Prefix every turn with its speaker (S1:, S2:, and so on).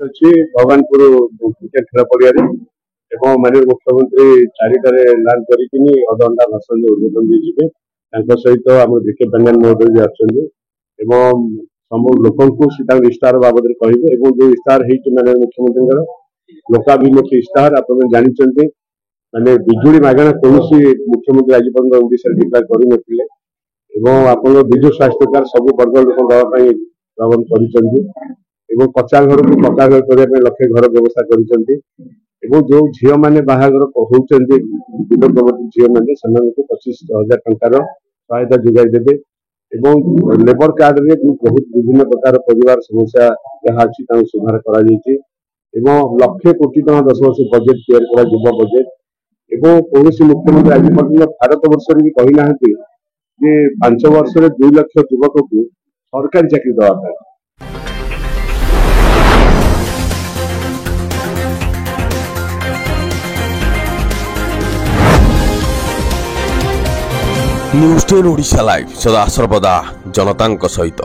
S1: अच्छी भगवानपुर क्रिकेट खेल पड़िया माननीय मुख्यमंत्री चारिटे लैंड कर अधघंटा भाषण उद्बोधन देते सहित आम क्रिकेट बेंगल महोदय भी आसम लोक इश्तार बाबद कहे जो इश्तार माननीय मुख्यमंत्री लोकाभिमुखी इश्तार आप जानते माने बिजुली मागणा कौन मुख्यमंत्री आज पर्यटन ओडिशा डिक्लेयर करते आप विजु स्वास्थ्य कार्ड सब वर्ग लोक दवाई प्रबंध कर पचा घर को पक्का घर करने लक्षे घर व्यवस्था कर जो झील मैंने बाहागर होती विलोकवर्ती झील मैंने 25,000 टंकार सहायता जोगाईदेवे लेबर कार्ड रे बहुत विभिन्न प्रकार परिवार समस्या जहाँ अच्छी सुधार कर लक्षे कोटी टका 10 वर्ष बजेट तैयार युवा बजेट कौन मुख्यमंत्री आज पर्यटन भारत वर्ष भी कहना 5 वर्ष 2 लाख युवक को सरकारी चाकरी दवा
S2: न्यूज़ 10 ओडिशा लाइव सदा सर्वदा जनता सहित।